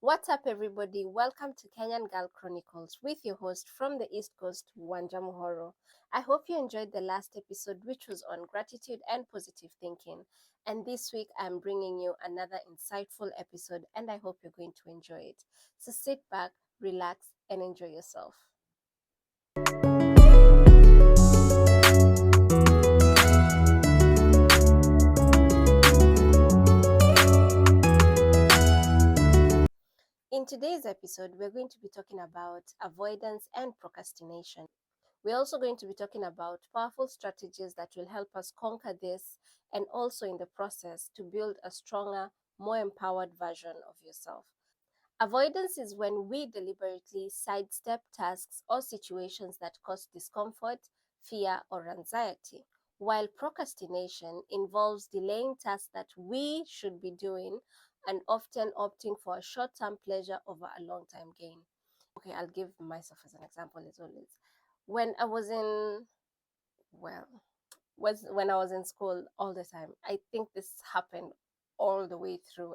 What's up, everybody? Welcome to Kenyan Girl Chronicles with your host from the East Coast, Wanja Muhoro. I hope you enjoyed the last episode, which was on gratitude and positive thinking. And this week, I'm bringing you another insightful episode, and I hope you're going to enjoy it. So sit back, relax, and enjoy yourself. In today's episode, we're going to be talking about avoidance and procrastination. We're also going to be talking about powerful strategies that will help us conquer this and also in the process to build a stronger, more empowered version of yourself. Avoidance is when we deliberately sidestep tasks or situations that cause discomfort, fear, or anxiety, while procrastination involves delaying tasks that we should be doing and often opting for a short term pleasure over a long time gain. Okay, I'll give myself as an example as always. When I was in, well, was when I was in school all the time. I think this happened all the way through.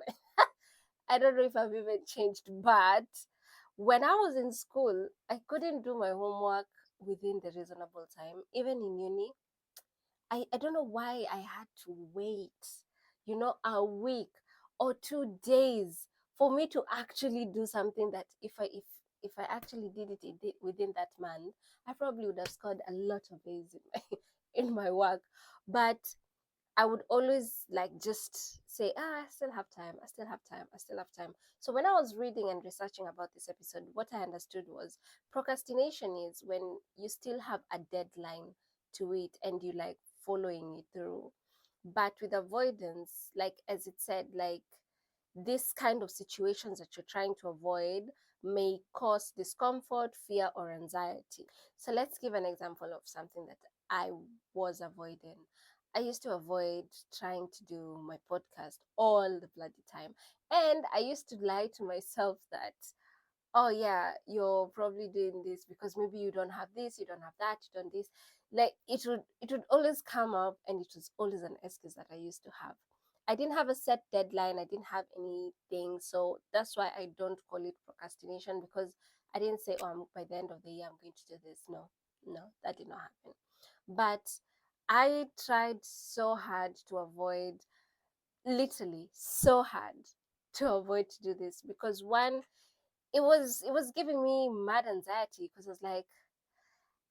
I don't know if I've even changed, but when I was in school, I couldn't do my homework within the reasonable time. Even in uni, I don't know why I had to wait, a week or 2 days for me to actually do something that if I actually did it within that month, I probably would have scored a lot of A's in my in my work. But I would always like just say, I still have time, I still have time, I still have time. So when I was reading and researching about this episode, what I understood was procrastination is when you still have a deadline to it and you like following it through. But with avoidance, like as it said, like this kind of situations that you're trying to avoid may cause discomfort, fear, or anxiety. So let's give an example of something that I was avoiding. I used to avoid trying to do my podcast all the bloody time. And I used to lie to myself that, oh yeah, you're probably doing this because maybe you don't have this, you don't have that, you don't this. Like it would always come up, and it was always an excuse that I used to have. I didn't have a set deadline, I didn't have anything, so that's why I don't call it procrastination, because I didn't say, oh, by the end of the year I'm going to do this. No, that did not happen. But I tried so hard to avoid, literally so hard to avoid to do this, because one, it was giving me mad anxiety, because I was like,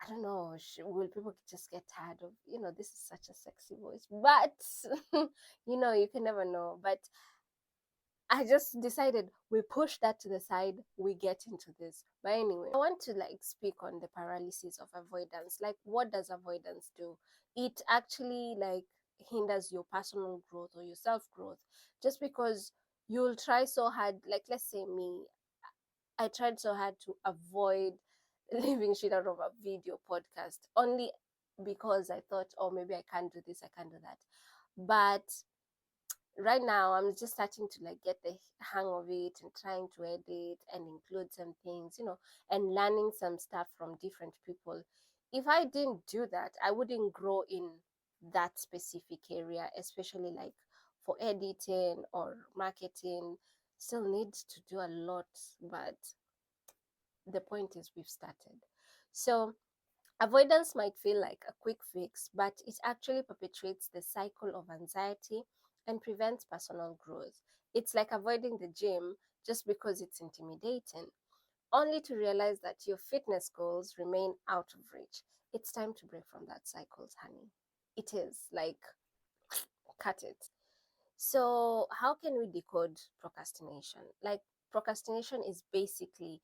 I don't know, will people just get tired of, this is such a sexy voice, but you can never know. But I just decided we push that to the side, we get into this. But anyway, I want to like speak on the paralysis of avoidance. Like, what does avoidance do? It actually like hinders your personal growth or your self growth, just because you'll try so hard. Like, let's say me, I tried so hard to avoid leaving shit out of a video podcast, only because I thought, oh, maybe I can't do this, I can't do that. But right now, I'm just starting to like get the hang of it and trying to edit and include some things, and learning some stuff from different people. If I didn't do that, I wouldn't grow in that specific area, especially like for editing or marketing. Still needs to do a lot, but the point is we've started. So avoidance might feel like a quick fix, but it actually perpetuates the cycle of anxiety and prevents personal growth. It's like avoiding the gym just because it's intimidating, only to realize that your fitness goals remain out of reach. It's time to break from that cycle, honey. It is like, cut it. So, how can we decode procrastination? Like, procrastination is basically,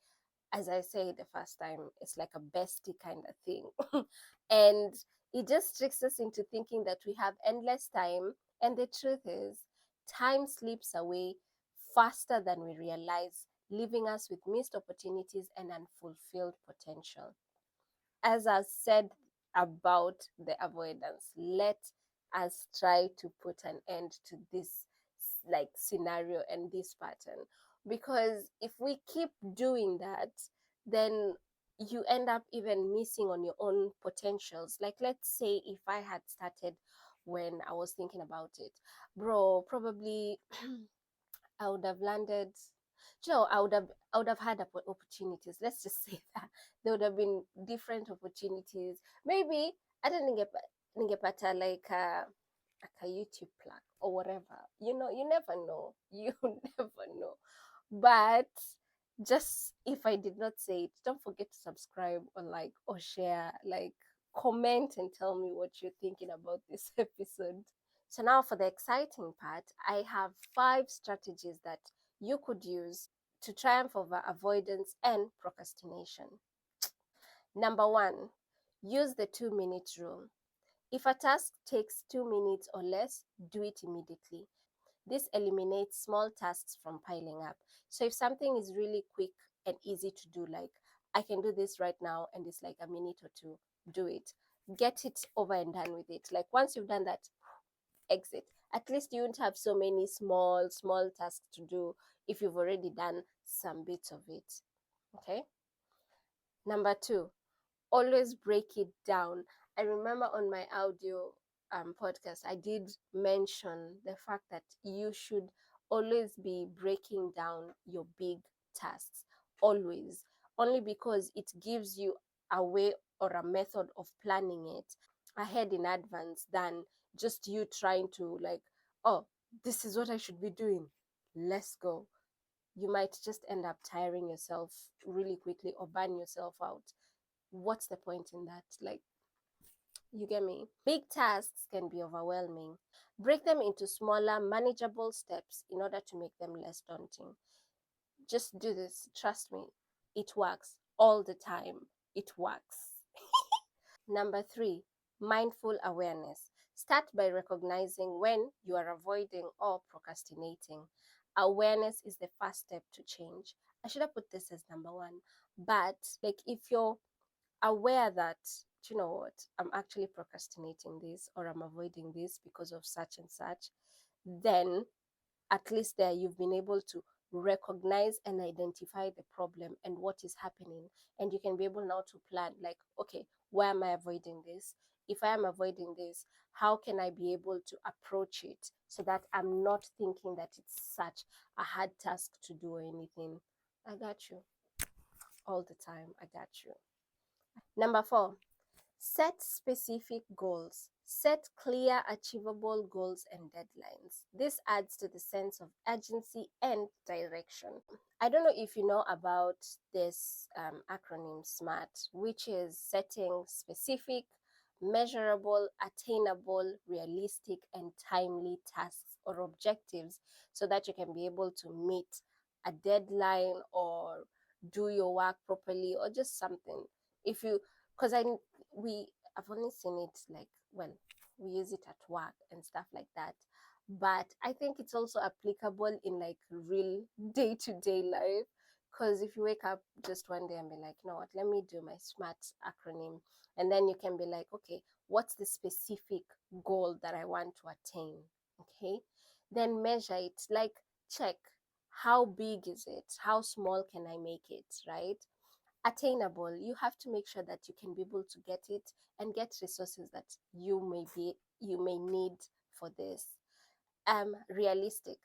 as I say the first time, it's like a bestie kind of thing. And it just tricks us into thinking that we have endless time. And the truth is, time slips away faster than we realize, leaving us with missed opportunities and unfulfilled potential. As I said about the avoidance, let us try to put an end to this like scenario and this pattern, because if we keep doing that, then you end up even missing on your own potentials. Like, let's say if I had started when I was thinking about it, bro, probably I would have landed, I would have had opportunities. Let's just say that there would have been different opportunities. Maybe I didn't get like a YouTube plug or whatever. You never know. You never know. But just if I did not say it, don't forget to subscribe or like or share, like comment and tell me what you're thinking about this episode. So now for the exciting part, I have 5 strategies that you could use to triumph over avoidance and procrastination. Number 1, use the 2-minute rule. If a task takes 2 minutes or less, do it immediately. This eliminates small tasks from piling up. So if something is really quick and easy to do, like I can do this right now and it's like a minute or two, do it. Get it over and done with it. Like once you've done that, exit. At least you won't have so many small tasks to do if you've already done some bits of it. Okay? Number 2, always break it down. I remember on my audio podcast, I did mention the fact that you should always be breaking down your big tasks, always, only because it gives you a way or a method of planning it ahead in advance than just you trying to, like, oh, this is what I should be doing. Let's go. You might just end up tiring yourself really quickly or burn yourself out. What's the point in that? Like, you get me? Big tasks can be overwhelming. Break them into smaller, manageable steps in order to make them less daunting. Just do this. Trust me. It works all the time. It works. Number 3, mindful awareness. Start by recognizing when you are avoiding or procrastinating. Awareness is the first step to change. I should have put this as number 1. But, like, if you're aware that, you know what, I'm actually procrastinating this or I'm avoiding this because of such and such, then at least there you've been able to recognize and identify the problem and what is happening. And you can be able now to plan, like, okay, why am I avoiding this? If I am avoiding this, how can I be able to approach it so that I'm not thinking that it's such a hard task to do or anything? I got you all the time. I got you. Number 4, set specific goals. Set clear, achievable goals and deadlines. This adds to the sense of urgency and direction. I don't know if you know about this acronym SMART, which is setting specific, measurable, attainable, realistic, and timely tasks or objectives so that you can be able to meet a deadline or do your work properly or just something. If you, because I've only seen it, like, well, we use it at work and stuff like that, but I think it's also applicable in like real day-to-day life. Because if you wake up just one day and be like, you know what, let me do my SMART acronym, and then you can be like, okay, what's the specific goal that I want to attain? Okay, then measure it, like, check how big is it, how small can I make it, right? Attainable, you have to make sure that you can be able to get it and get resources that you may need for this. Realistic,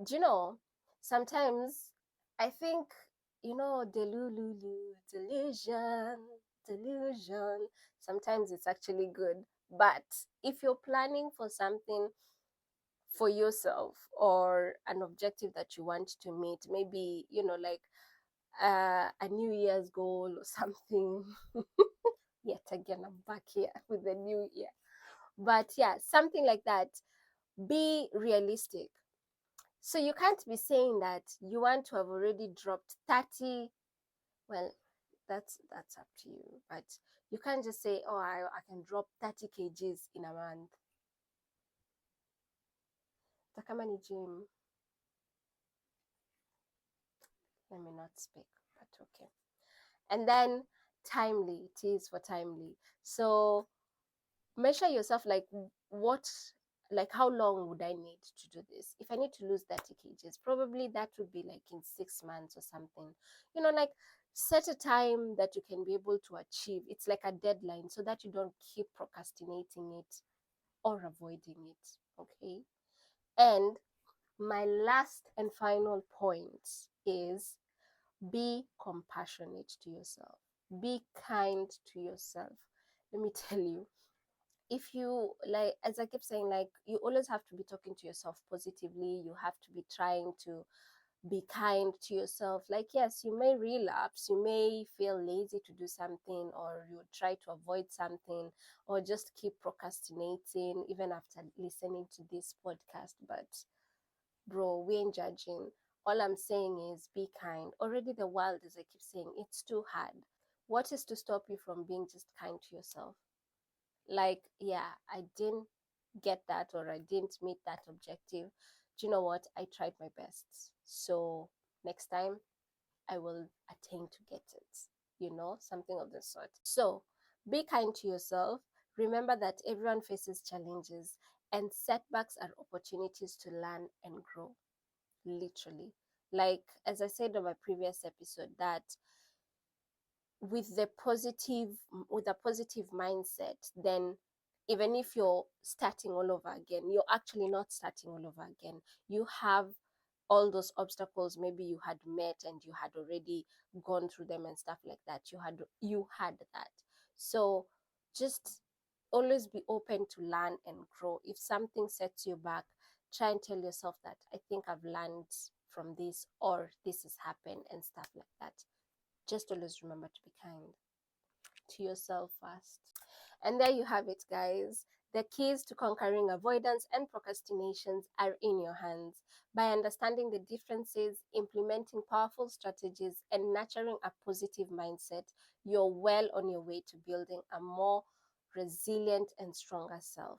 do you know, sometimes I think, delusion, delusion, sometimes it's actually good. But if you're planning for something for yourself or an objective that you want to meet, maybe, like a New Year's goal or something. Yet again, I'm back here with the new year. But yeah, something like that. Be realistic. So you can't be saying that you want to have already dropped 30. Well, that's up to you. But you can't just say, oh, I can drop 30 kgs in a month. Takamani gym. Let me not speak, but okay. And then timely, it is for timely. So measure yourself, like, what, like, how long would I need to do this? If I need to lose 30 kgs, probably that would be like in 6 months or something. Like, set a time that you can be able to achieve. It's like a deadline so that you don't keep procrastinating it or avoiding it. Okay. And My last and final point is be compassionate to yourself. Be kind to yourself. Let me tell you, if you, like, as I keep saying, like, you always have to be talking to yourself positively. You have to be trying to be kind to yourself. Like, yes, you may relapse, you may feel lazy to do something, or you try to avoid something, or just keep procrastinating even after listening to this podcast. But bro, we ain't judging. All I'm saying is be kind. Already the world, as I keep saying, it's too hard. What is to stop you from being just kind to yourself? Like, yeah, I didn't get that, or I didn't meet that objective. Do you know what? I tried my best. So next time I will attain to get it, something of the sort. So be kind to yourself. Remember that everyone faces challenges, and setbacks are opportunities to learn and grow, literally. Like, as I said on my previous episode, that with the positive with a positive mindset, then even if you're starting all over again, you're actually not starting all over again. You have all those obstacles maybe you had met, and you had already gone through them and stuff like that. You had that. So just always be open to learn and grow. If something sets you back, try and tell yourself that I think I've learned from this, or this has happened, and stuff like that. Just always remember to be kind to yourself first. And there you have it, guys. The keys to conquering avoidance and procrastinations are in your hands. By understanding the differences, implementing powerful strategies, and nurturing a positive mindset, you're well on your way to building a more resilient and stronger self.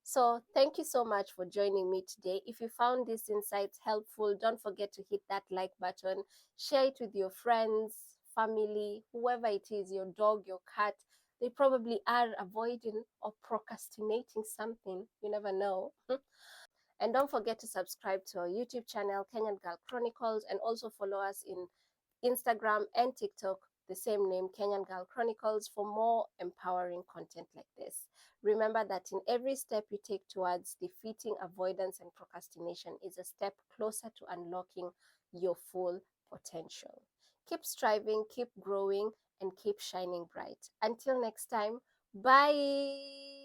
So, thank you so much for joining me today. If you found these insights helpful, don't forget to hit that like button, share it with your friends, family, whoever it is, your dog, your cat. They probably are avoiding or procrastinating something. You never know. And don't forget to subscribe to our YouTube channel, Kenyan Girl Chronicles, and also follow us in Instagram and TikTok, the same name, Kenyan Girl Chronicles, for more empowering content like this. Remember that in every step you take towards defeating avoidance and procrastination is a step closer to unlocking your full potential. Keep striving, keep growing, and keep shining bright. Until next time, bye.